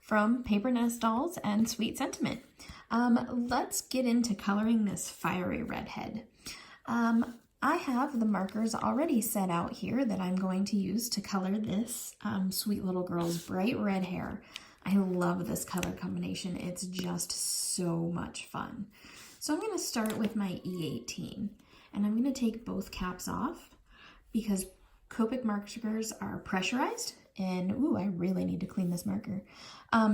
from Paper Nest Dolls and Sweet Sentiment. Let's get into coloring this fiery redhead. I have the markers already set out here that I'm going to use to color this sweet little girl's bright red hair. I love this color combination. It's just so much fun. So I'm going to start with my E18, and I'm going to take both caps off because Copic markers are pressurized, and ooh, I really need to clean this marker.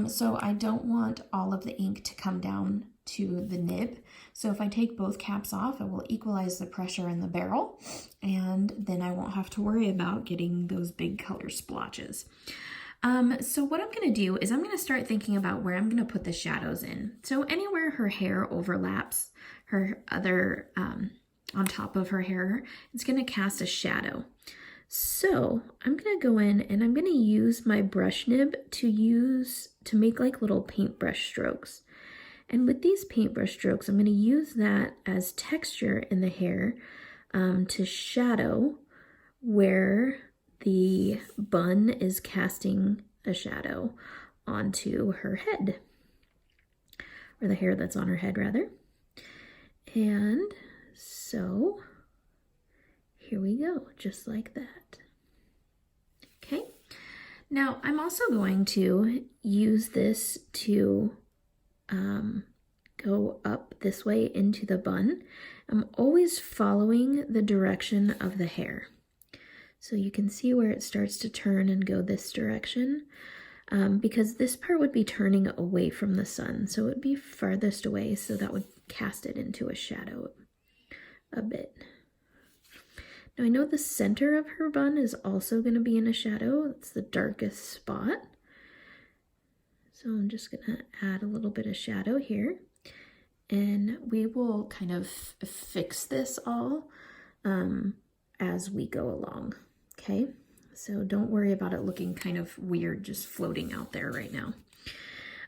So I don't want all of the ink to come down to the nib. So if I take both caps off, it will equalize the pressure in the barrel, and then I won't have to worry about getting those big color splotches. So what I'm going to do is I'm going to start thinking about where I'm going to put the shadows in. So anywhere her hair overlaps her other, on top of her hair, it's going to cast a shadow. So I'm going to go in and I'm going to use my brush nib to make like little paintbrush strokes. And with these paintbrush strokes, I'm going to use that as texture in the hair to shadow where the bun is casting a shadow onto her head, or the hair that's on her head rather. And so here we go, just like that. Okay, now I'm also going to use this to go up this way into the bun. I'm always following the direction of the hair. So you can see where it starts to turn and go this direction, because this part would be turning away from the sun, so it would be farthest away, so that would cast it into a shadow a bit. Now I know the center of her bun is also going to be in a shadow. It's the darkest spot. So I'm just going to add a little bit of shadow here, and we will kind of fix this all as we go along. Okay, so don't worry about it looking kind of weird just floating out there right now.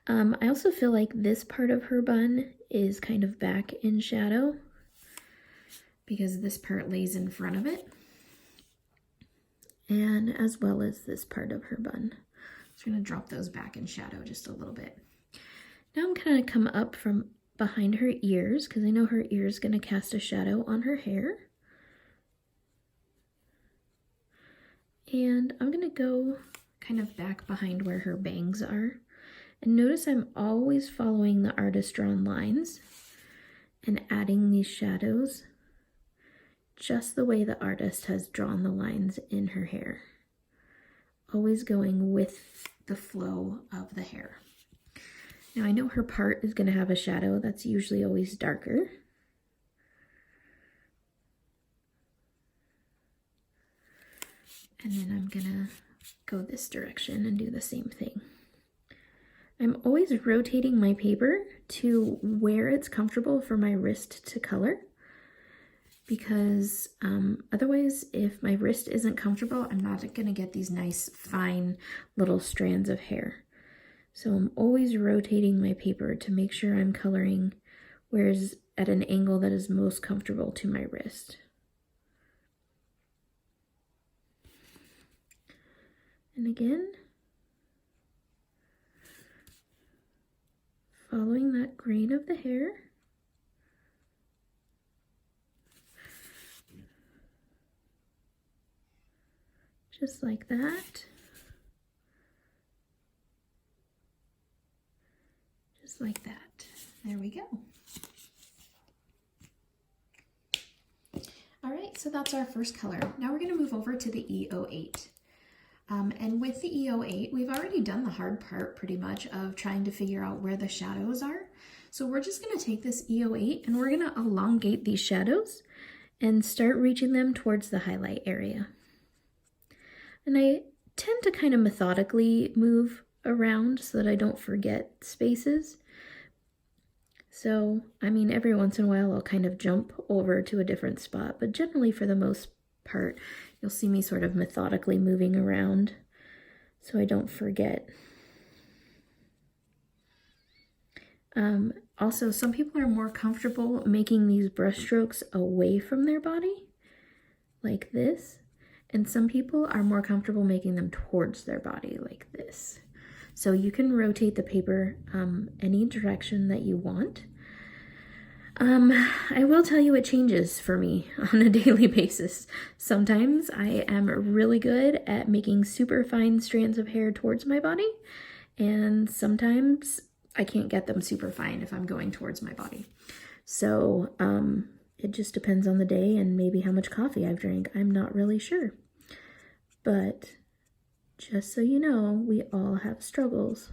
I also feel like this part of her bun is kind of back in shadow because this part lays in front of it, and as well as this part of her bun. So I'm going to drop those back in shadow just a little bit. Now I'm going to come up from behind her ears because I know her ear is going to cast a shadow on her hair. And I'm going to go kind of back behind where her bangs are. And notice I'm always following the artist drawn lines and adding these shadows just the way the artist has drawn the lines in her hair. Always going with the flow of the hair. Now I know her part is going to have a shadow that's usually always darker. And then I'm gonna go this direction and do the same thing. I'm always rotating my paper to where it's comfortable for my wrist to color, because otherwise if my wrist isn't comfortable, I'm not gonna get these nice fine little strands of hair. So I'm always rotating my paper to make sure I'm coloring where is at an angle that is most comfortable to my wrist. And again, following that grain of the hair. Just like that. Just like that. There we go. All right, so that's our first color. Now we're going to move over to the E08. And with the E08, we've already done the hard part pretty much of trying to figure out where the shadows are. So we're just going to take this E08 and we're going to elongate these shadows and start reaching them towards the highlight area. And I tend to kind of methodically move around so that I don't forget spaces. So, I mean, every once in a while I'll kind of jump over to a different spot, but generally for the most part, you'll see me sort of methodically moving around so I don't forget. Also, some people are more comfortable making these brush strokes away from their body, like this, and some people are more comfortable making them towards their body, like this. So you can rotate the paper any direction that you want. I will tell you it changes for me on a daily basis. Sometimes I am really good at making super fine strands of hair towards my body, and sometimes I can't get them super fine if I'm going towards my body. So it just depends on the day and maybe how much coffee I've drank. I'm not really sure. But just so you know, we all have struggles.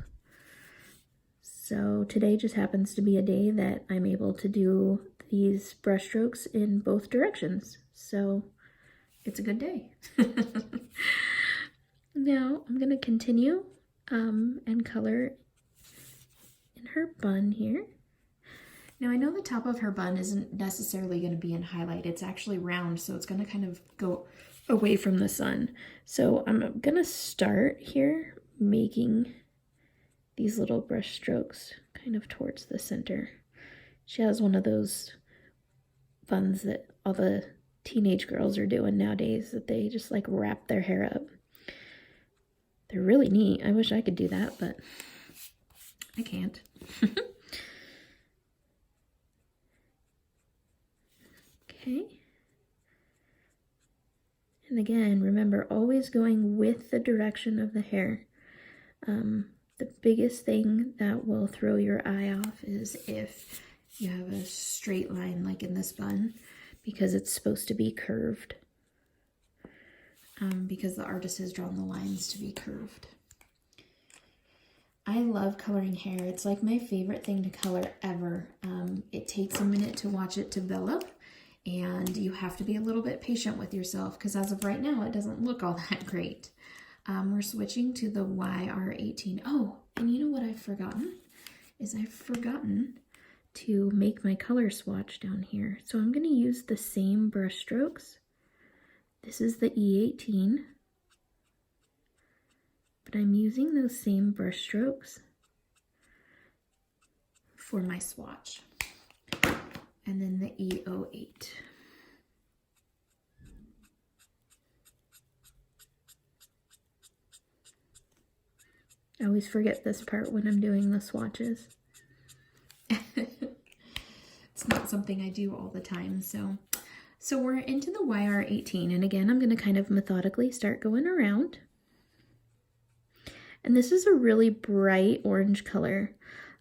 So today just happens to be a day that I'm able to do these brush strokes in both directions. So it's a good day. Now I'm going to continue and color in her bun here. Now I know the top of her bun isn't necessarily going to be in highlight. It's actually round, so it's going to kind of go away from the sun. So I'm going to start here making these little brush strokes kind of towards the center. She has one of those buns that all the teenage girls are doing nowadays, that they just like wrap their hair up. They're really neat. I wish I could do that, but I can't. Okay. And again, remember, always going with the direction of the hair. The biggest thing that will throw your eye off is if you have a straight line like in this bun, because it's supposed to be curved. Because the artist has drawn the lines to be curved. I love coloring hair. It's like my favorite thing to color ever. It takes a minute to watch it develop, and you have to be a little bit patient with yourself, because as of right now, it doesn't look all that great. We're switching to the YR18. Oh, and you know what I've forgotten? I've forgotten to make my color swatch down here. So I'm going to use the same brush strokes. This is the E18. But I'm using those same brush strokes for my swatch. And then the E08. I always forget this part when I'm doing the swatches. It's not something I do all the time. So we're into the YR18, and again, I'm going to kind of methodically start going around. And this is a really bright orange color.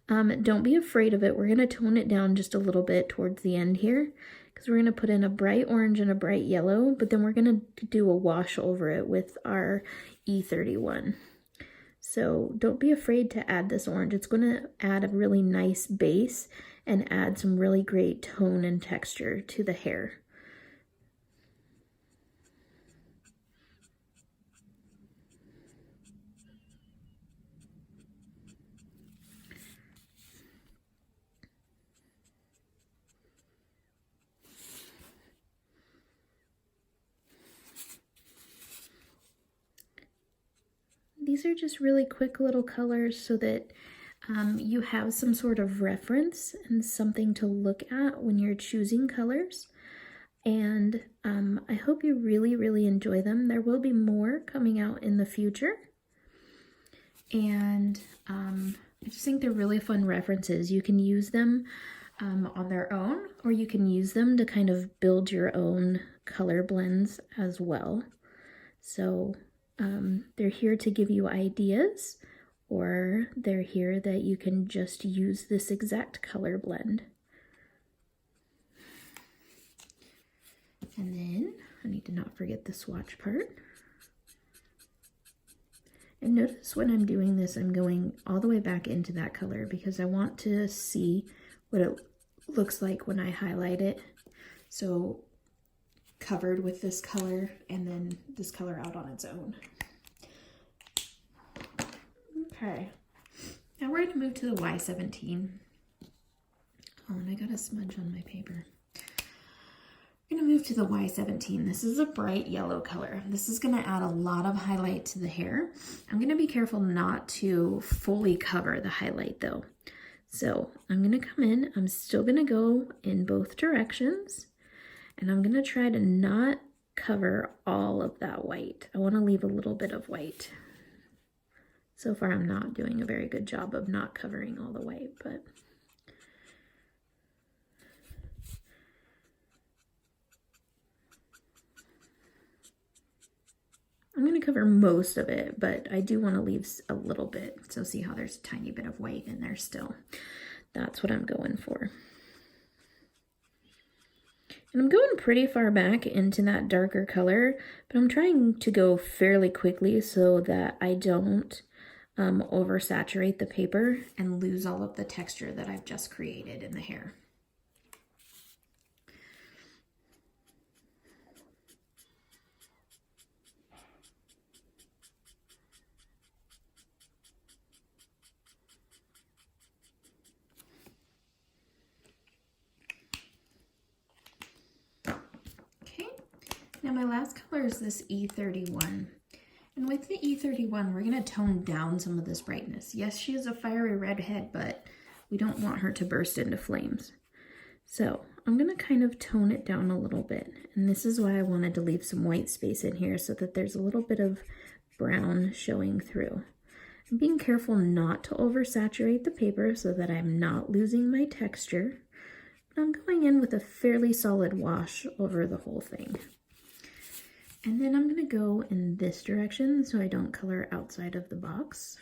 Don't be afraid of it. We're going to tone it down just a little bit towards the end here, because we're going to put in a bright orange and a bright yellow, but then we're going to do a wash over it with our E31. So don't be afraid to add this orange. It's going to add a really nice base and add some really great tone and texture to the hair. These are just really quick little colors so that you have some sort of reference and something to look at when you're choosing colors. And I hope you really, really enjoy them. There will be more coming out in the future. And I just think they're really fun references. You can use them on their own, or you can use them to kind of build your own color blends as well. So they're here to give you ideas, or they're here that you can just use this exact color blend. And then I need to not forget the swatch part. And notice when I'm doing this, I'm going all the way back into that color because I want to see what it looks like when I highlight it. So covered with this color and then this color out on its own. Okay, now we're going to move to the Y17. Oh, and I got a smudge on my paper. I'm going to move to the Y17. This is a bright yellow color. This is going to add a lot of highlight to the hair. I'm going to be careful not to fully cover the highlight though. So I'm going to come in. I'm still going to go in both directions. And I'm going to try to not cover all of that white. I want to leave a little bit of white. So far I'm not doing a very good job of not covering all the white, but I'm going to cover most of it, but I do want to leave a little bit. So see how there's a tiny bit of white in there still. That's what I'm going for. And I'm going pretty far back into that darker color, but I'm trying to go fairly quickly so that I don't oversaturate the paper and lose all of the texture that I've just created in the hair. Now my last color is this E31. And with the E31, we're going to tone down some of this brightness. Yes, she is a fiery redhead, but we don't want her to burst into flames. So I'm going to kind of tone it down a little bit. And this is why I wanted to leave some white space in here so that there's a little bit of brown showing through. I'm being careful not to oversaturate the paper so that I'm not losing my texture. But I'm going in with a fairly solid wash over the whole thing. And then I'm going to go in this direction so I don't color outside of the box.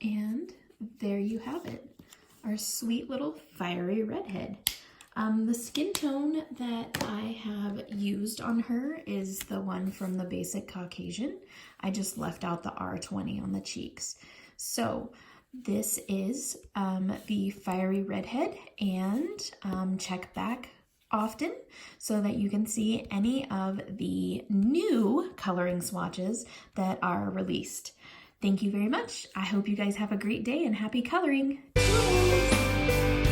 And there you have it, our sweet little fiery redhead. The skin tone that I have used on her is the one from the basic Caucasian. I just left out the R20 on the cheeks. So this is the fiery redhead, and check back often so that you can see any of the new coloring swatches that are released. Thank you very much. I hope you guys have a great day and happy coloring. Toodles!